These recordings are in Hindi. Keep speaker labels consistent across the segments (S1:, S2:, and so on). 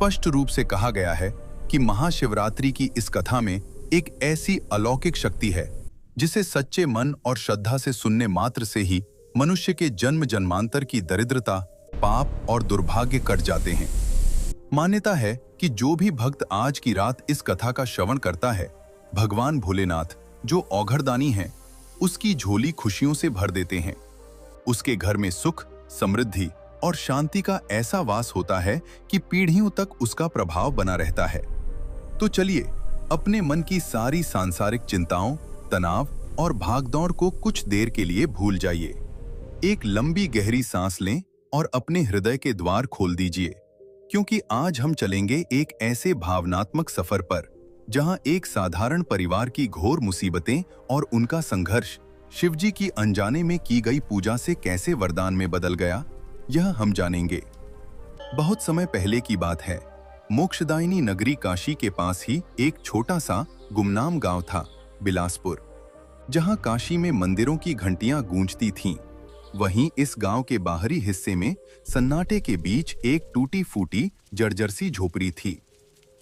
S1: स्पष्ट रूप से कहा गया है कि महाशिवरात्रि की इस कथा में एक ऐसी अलौकिक शक्ति है जिसे सच्चे मन और श्रद्धा से सुनने मात्र से ही मनुष्य के जन्म जन्मांतर की दरिद्रता, पाप और दुर्भाग्य कट जाते हैं। मान्यता है कि जो भी भक्त आज की रात इस कथा का श्रवण करता है, भगवान भोलेनाथ जो औघड़दानी हैं, उसकी झोली खुशियों से भर देते हैं। उसके घर में सुख, समृद्धि और शांति का ऐसा वास होता है कि पीढ़ियों तक उसका प्रभाव बना रहता है। तो चलिए अपने मन की सारी सांसारिक चिंताओं, तनाव और भागदौड़ को कुछ देर के लिए भूल जाइए। एक लंबी गहरी सांस लें और अपने हृदय के द्वार खोल दीजिए, क्योंकि आज हम चलेंगे एक ऐसे भावनात्मक सफर पर जहां एक साधारण परिवार की घोर मुसीबतें और उनका संघर्ष शिवजी की अनजाने में की गई पूजा से कैसे वरदान में बदल गया, यह हम जानेंगे। बहुत समय पहले की बात है। मोक्षदायिनी नगरी काशी के पास ही एक छोटा सा गुमनाम गांव था, बिलासपुर। जहां काशी में मंदिरों की घंटियां गूंजती थीं, वहीं इस गांव के बाहरी हिस्से में सन्नाटे के बीच एक टूटी फूटी जर्जर सी झोपड़ी थी।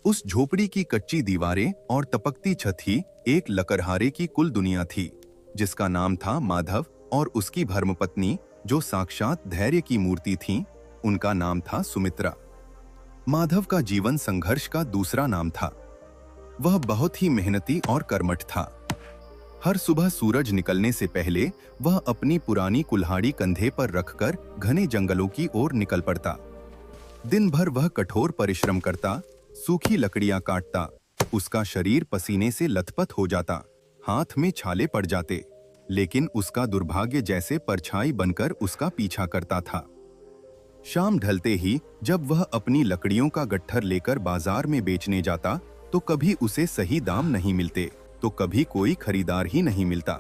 S1: उस झोपड़ी की कच्ची दीवारें और तपकती छत ही एक लकड़हारे की कुल दुनिया थी, जिसका नाम था माधव, और उसकी धर्मपत्नी जो साक्षात धैर्य की मूर्ति थीं, उनका नाम था सुमित्रा। माधव का जीवन संघर्ष का दूसरा नाम था। वह बहुत ही मेहनती और कर्मठ था। हर सुबह सूरज निकलने से पहले वह अपनी पुरानी कुल्हाड़ी कंधे पर रखकर घने जंगलों की ओर निकल पड़ता। दिन भर वह कठोर परिश्रम करता, सूखी लकड़ियां काटता। उसका शरीर पसीने से लथपथ हो जाता, हाथ में छाले पड़ जाते, लेकिन उसका दुर्भाग्य जैसे परछाई बनकर उसका पीछा करता था। शाम ढलते ही जब वह अपनी लकड़ियों का गट्ठर लेकर बाजार में बेचने जाता, तो कभी उसे सही दाम नहीं मिलते, तो कभी कोई खरीदार ही नहीं मिलता।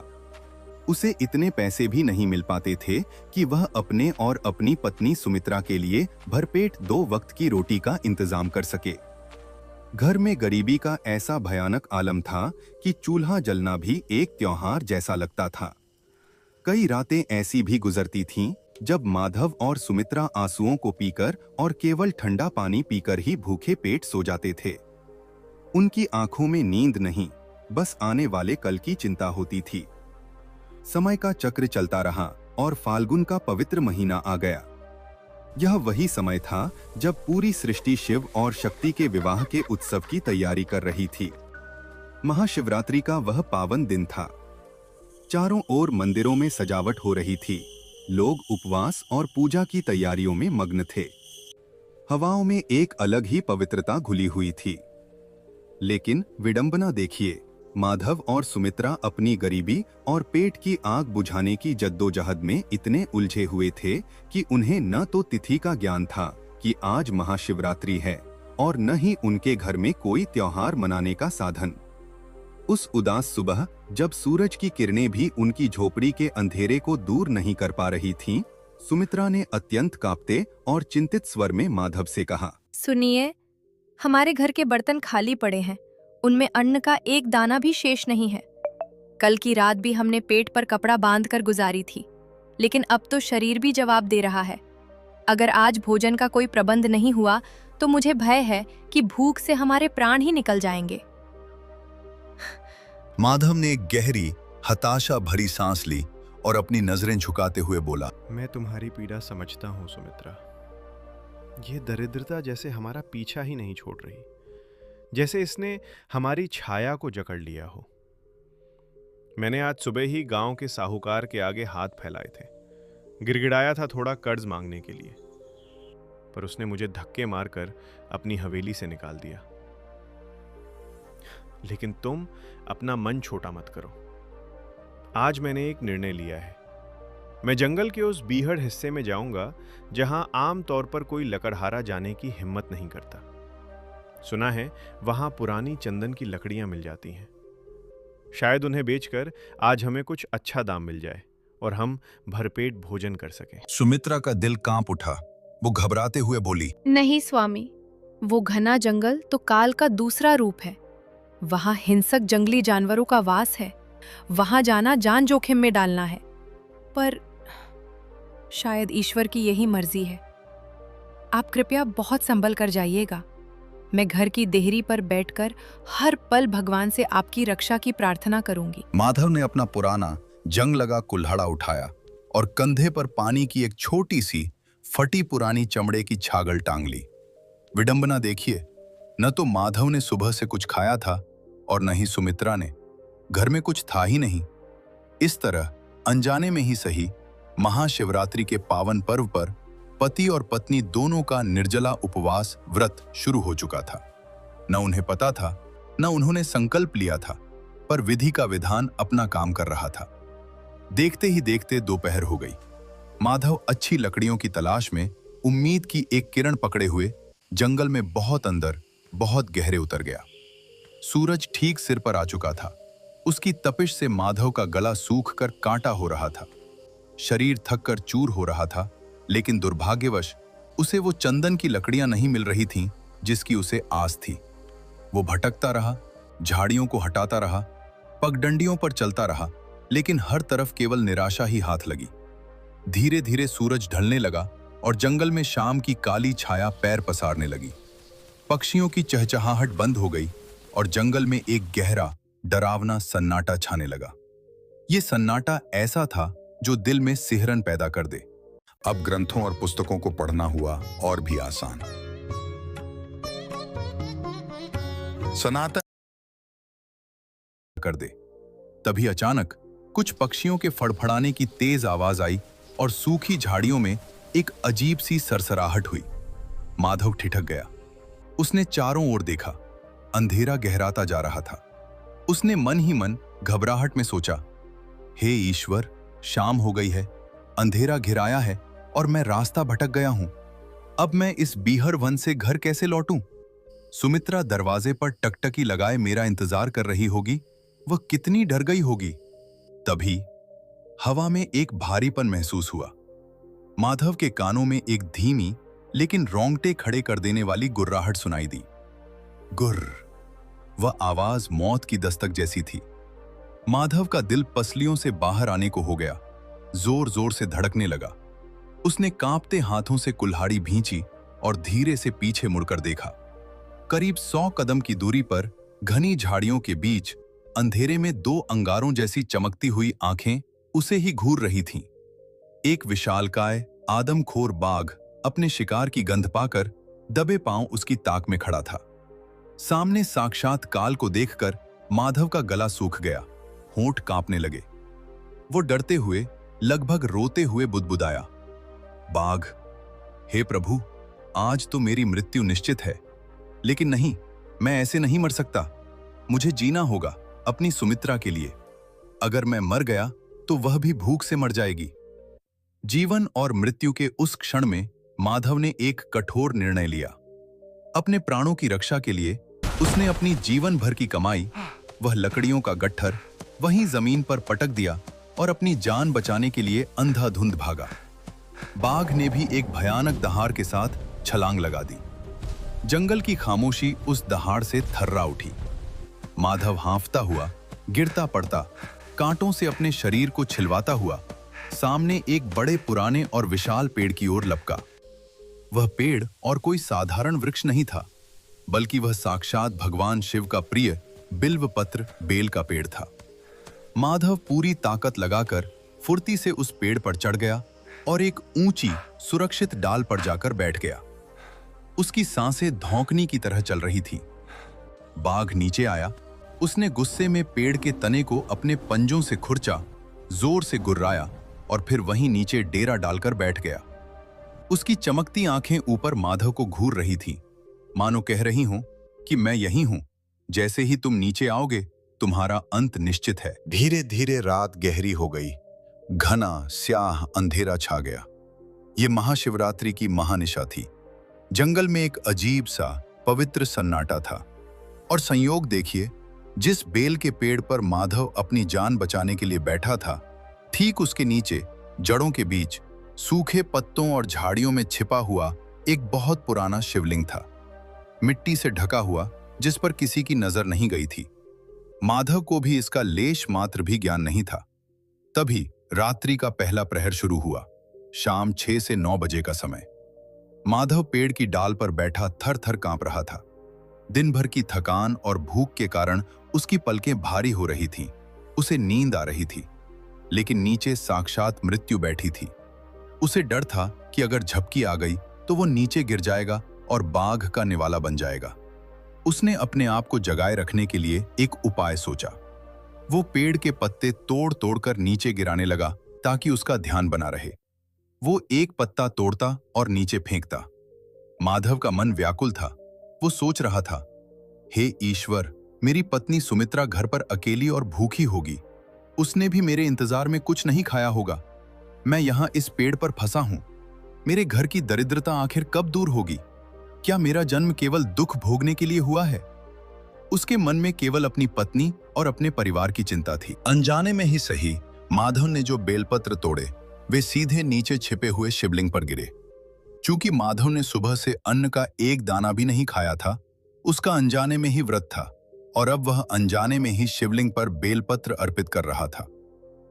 S1: उसे इतने पैसे भी नहीं मिल पाते थे कि वह अपने और अपनी पत्नी सुमित्रा के लिए भरपेट 2 वक्त की रोटी का इंतजाम कर सके। घर में गरीबी का ऐसा भयानक आलम था कि चूल्हा जलना भी एक त्योहार जैसा लगता था। कई रातें ऐसी भी गुजरती थीं जब माधव और सुमित्रा आंसुओं को पीकर और केवल ठंडा पानी पीकर ही भूखे पेट सो जाते थे। उनकी आंखों में नींद नहीं, बस आने वाले कल की चिंता होती थी। समय का चक्र चलता रहा और फाल्गुन का पवित्र महीना आ गया। यह वही समय था जब पूरी सृष्टि शिव और शक्ति के विवाह के उत्सव की तैयारी कर रही थी। महाशिवरात्रि का वह पावन दिन था। चारों ओर मंदिरों में सजावट हो रही थी। लोग उपवास और पूजा की तैयारियों में मग्न थे। हवाओं में एक अलग ही पवित्रता घुली हुई थी। लेकिन विडंबना देखिए, माधव और सुमित्रा अपनी गरीबी और पेट की आग बुझाने की जद्दोजहद में इतने उलझे हुए थे कि उन्हें न तो तिथि का ज्ञान था कि आज महाशिवरात्रि है, और न ही उनके घर में कोई त्योहार मनाने का साधन। उस उदास सुबह जब सूरज की किरणें भी उनकी झोपड़ी के अंधेरे को दूर नहीं कर पा रही थीं, सुमित्रा ने अत्यंत कांपते और चिंतित स्वर में माधव से कहा,
S2: सुनिए, हमारे घर के बर्तन खाली पड़े हैं, उनमें अन्न का एक दाना भी शेष नहीं है। कल की रात भी हमने पेट पर कपड़ा बांधकर गुजारी थी, लेकिन अब तो शरीर भी जवाब दे रहा है। अगर आज भोजन का कोई प्रबंध नहीं हुआ तो मुझे भय है कि भूख से हमारे प्राण ही निकल जाएंगे।
S1: माधव ने एक गहरी हताशा भरी सांस ली और अपनी नजरें झुकाते हुए बोला,
S3: मैं तुम्हारी पीड़ा समझता हूँ सुमित्रा। यह दरिद्रता जैसे हमारा पीछा ही नहीं छोड़ रही, जैसे इसने हमारी छाया को जकड़ लिया हो। मैंने आज सुबह ही गांव के साहूकार के आगे हाथ फैलाए थे, गिड़गिड़ाया था थोड़ा कर्ज मांगने के लिए, पर उसने मुझे धक्के मारकर अपनी हवेली से निकाल दिया। लेकिन तुम अपना मन छोटा मत करो। आज मैंने एक निर्णय लिया है। मैं जंगल के उस बीहड़ हिस्से में जाऊंगा जहां आम तौर पर कोई लकड़हारा जाने की हिम्मत नहीं करता। सुना है वहां पुरानी चंदन की लकड़ियां मिल जाती हैं। शायद उन्हें बेचकर आज हमें कुछ अच्छा दाम मिल जाए और हम भरपेट भोजन कर सकें।
S1: सुमित्रा का दिल कांप उठा। वो घबराते हुए बोली,
S2: नहीं स्वामी, वो घना जंगल तो काल का दूसरा रूप है। वहां हिंसक जंगली जानवरों का वास है। वहां जाना जान जोखिम में डालना है। पर शायद ईश्वर की यही मर्जी है। आप कृपया बहुत संभल कर जाइएगा। मैं घर की देहरी पर बैठकर हर पल भगवान से आपकी रक्षा की प्रार्थना करूंगी।
S1: माधव ने अपना पुराना जंग लगा कुल्हाड़ा उठाया और कंधे पर पानी की एक छोटी सी फटी पुरानी चमड़े की छागल टांग ली। विडंबना देखिए, न तो माधव ने सुबह से कुछ खाया था और न ही सुमित्रा ने। घर में कुछ था ही नहीं। इस तरह अनजाने में ही सही, महाशिवरात्रि के पावन पर्व पर पति और पत्नी दोनों का निर्जला उपवास व्रत शुरू हो चुका था। न उन्हें पता था, न उन्होंने संकल्प लिया था, पर विधि का विधान अपना काम कर रहा था। देखते ही देखते दोपहर हो गई। माधव अच्छी लकड़ियों की तलाश में उम्मीद की एक किरण पकड़े हुए जंगल में बहुत अंदर, बहुत गहरे उतर गया। सूरज ठीक सिर पर आ चुका था। उसकी तपिश से माधव का गला सूख कर कांटा हो रहा था। शरीर थक कर चूर हो रहा था, लेकिन दुर्भाग्यवश उसे वो चंदन की लकड़ियां नहीं मिल रही थीं जिसकी उसे आस थी। वो भटकता रहा, झाड़ियों को हटाता रहा, पगडंडियों पर चलता रहा, लेकिन हर तरफ केवल निराशा ही हाथ लगी। धीरे धीरे सूरज ढलने लगा और जंगल में शाम की काली छाया पैर पसारने लगी। पक्षियों की चहचहाहट बंद हो गई और जंगल में एक गहरा, डरावना सन्नाटा छाने लगा। ये सन्नाटा ऐसा था जो दिल में सिहरन पैदा कर दे। अब ग्रंथों और पुस्तकों को पढ़ना हुआ और भी आसान। सन्नाटा कर दे। तभी अचानक कुछ पक्षियों के फड़फड़ाने की तेज आवाज आई और सूखी झाड़ियों में एक अजीब सी सरसराहट हुई। माधव ठिठक गया। उसने चारों ओर देखा। अंधेरा गहराता जा रहा था। उसने मन ही मन घबराहट में सोचा, हे ईश्वर, शाम हो गई है, अंधेरा घिराया है और मैं रास्ता भटक गया हूं। अब मैं इस बीहर वन से घर कैसे लौटूं? सुमित्रा दरवाजे पर टकटकी लगाए मेरा इंतजार कर रही होगी। वह कितनी डर गई होगी। तभी हवा में एक भारीपन महसूस हुआ। माधव के कानों में एक धीमी लेकिन रोंगटे खड़े कर देने वाली गुर्राहट सुनाई दी। गुर्र। वह आवाज मौत की दस्तक जैसी थी। माधव का दिल पसलियों से बाहर आने को हो गया, जोर जोर से धड़कने लगा। उसने कांपते हाथों से कुल्हाड़ी भींची और धीरे से पीछे मुड़कर देखा। करीब 100 कदम की दूरी पर घनी झाड़ियों के बीच अंधेरे में 2 अंगारों जैसी चमकती हुई आंखें उसे ही घूर रही थीं। एक विशालकाय आदमखोर बाघ अपने शिकार की गंध पाकर दबे पांव उसकी ताक में खड़ा था। सामने साक्षात काल को देखकर माधव का गला सूख गया, होंठ कांपने लगे। वो डरते हुए, लगभग रोते हुए बुदबुदाया, बाघ, हे प्रभु, आज तो मेरी मृत्यु निश्चित है, लेकिन नहीं, मैं ऐसे नहीं मर सकता। मुझे जीना होगा अपनी सुमित्रा के लिए। अगर मैं मर गया तो वह भी भूख से मर जाएगी। जीवन और मृत्यु के उस क्षण में माधव ने एक कठोर निर्णय लिया। अपने प्राणों की रक्षा के लिए उसने अपनी जीवन भर की कमाई, वह लकड़ियों का गट्ठर, वहीं जमीन पर पटक दिया और अपनी जान बचाने के लिए अंधाधुंध भागा। बाघ ने भी एक भयानक दहाड़ के साथ छलांग लगा दी। जंगल की खामोशी उस दहाड़ से थर्रा उठी। माधव हांफता हुआ, गिरता पड़ता, कांटों से अपने शरीर को छिलवाता हुआ सामने एक बड़े पुराने और विशाल पेड़ की ओर लपका। वह पेड़ और कोई साधारण वृक्ष नहीं था, बल्कि वह साक्षात भगवान शिव का प्रिय बिल्व पत्र बेल का पेड़ था। माधव पूरी ताकत लगाकर फुर्ती से उस पेड़ पर चढ़ गया और एक ऊंची, सुरक्षित डाल पर जाकर बैठ गया। उसकी सांसें धौंकनी की तरह चल रही थीं। बाघ नीचे आया। उसने गुस्से में पेड़ के तने को अपने पंजों से खुरचा, जोर से गुर्राया और फिर वहीं नीचे डेरा डालकर बैठ गया। उसकी चमकती आंखें ऊपर माधव को घूर रही थीं, मानो कह रही हों कि मैं यही हूं, जैसे ही तुम नीचे आओगे तुम्हारा अंत निश्चित है। धीरे धीरे रात गहरी हो गई। घना स्याह अंधेरा छा गया। ये महाशिवरात्रि की महानिशा थी। जंगल में एक अजीब सा पवित्र सन्नाटा था। और संयोग देखिए, जिस बेल के पेड़ पर माधव अपनी जान बचाने के लिए बैठा था, ठीक उसके नीचे जड़ों के बीच सूखे पत्तों और झाड़ियों में छिपा हुआ एक बहुत पुराना शिवलिंग था, मिट्टी से ढका हुआ, जिस पर किसी की नजर नहीं गई थी। माधव को भी इसका लेश मात्र भी ज्ञान नहीं था। तभी रात्रि का पहला प्रहर शुरू हुआ। शाम 6 से 9 बजे का समय। माधव पेड़ की डाल पर बैठा थर थर कांप रहा था। दिन भर की थकान और भूख के कारण उसकी पलकें भारी हो रही थीं। उसे नींद आ रही थी, लेकिन नीचे साक्षात मृत्यु बैठी थी। उसे डर था कि अगर झपकी आ गई तो वो नीचे गिर जाएगा और बाघ का निवाला बन जाएगा। उसने अपने आप को जगाए रखने के लिए एक उपाय सोचा। वो पेड़ के पत्ते तोड़ तोड़कर नीचे गिराने लगा ताकि उसका ध्यान बना रहे। वो एक पत्ता तोड़ता और नीचे फेंकता। माधव का मन व्याकुल था। वो सोच रहा था, हे ईश्वर, मेरी पत्नी सुमित्रा घर पर अकेली और भूखी होगी। उसने भी मेरे इंतजार में कुछ नहीं खाया होगा। मैं यहाँ इस पेड़ पर फंसा हूं। मेरे घर की दरिद्रता आखिर कब दूर होगी? क्या मेरा जन्म केवल दुख भोगने के लिए हुआ है? उसके मन में केवल अपनी पत्नी और अपने परिवार की चिंता थी। अनजाने में ही सही, माधव ने जो बेलपत्र तोड़े वे सीधे नीचे छिपे हुए शिवलिंग पर गिरे। चूंकि माधव ने सुबह से अन्न का एक दाना भी नहीं खाया था, उसका अनजाने में ही व्रत था और अब वह अनजाने में ही शिवलिंग पर बेलपत्र अर्पित कर रहा था।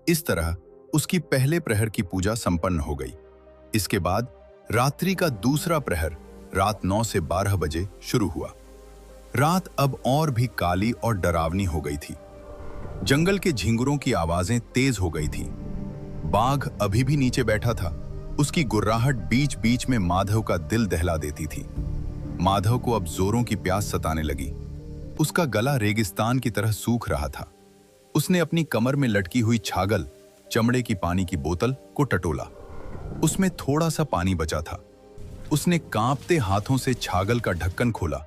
S1: इस तरह उसकी पहले प्रहर की पूजा संपन्न हो गई। इसके बाद रात्रि का दूसरा प्रहर रात 9 से 12 बजे शुरू हुआ। रात अब और भी काली और डरावनी हो गई थी। जंगल के झिंगुरों की आवाजें तेज हो गई थी। बाघ अभी भी नीचे बैठा था। उसकी गुर्राहट बीच बीच में माधव का दिल दहला देती थी। माधव को अब जोरों की प्यास सताने लगी। उसका गला रेगिस्तान की तरह सूख रहा था। उसने अपनी कमर में लटकी हुई छागल, चमड़े की पानी की बोतल को टटोला। उसमें थोड़ा सा पानी बचा था। उसने कांपते हाथों से छागल का ढक्कन खोला,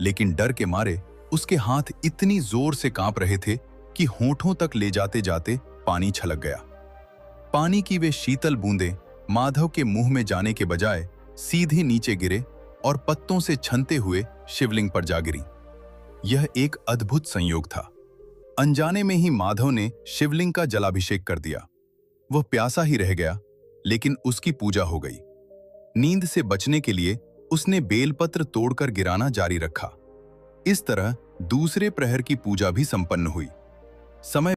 S1: लेकिन डर के मारे उसके हाथ इतनी जोर से कांप रहे थे कि होठों तक ले जाते जाते पानी छलक गया। पानी की वे शीतल बूंदें माधव के मुंह में जाने के बजाय सीधे नीचे गिरे और पत्तों से छनते हुए शिवलिंग पर जा गिरी। यह एक अद्भुत संयोग था। अनजाने में ही माधव ने शिवलिंग का जलाभिषेक कर दिया। वह प्यासा ही रह गया, लेकिन उसकी पूजा हो गई। नींद से बचने के लिए उसने बेलपत्र तोड़कर गिराना जारी रखा। इस तरह दूसरे प्रहर की पूजा भी संपन्न हुई। समय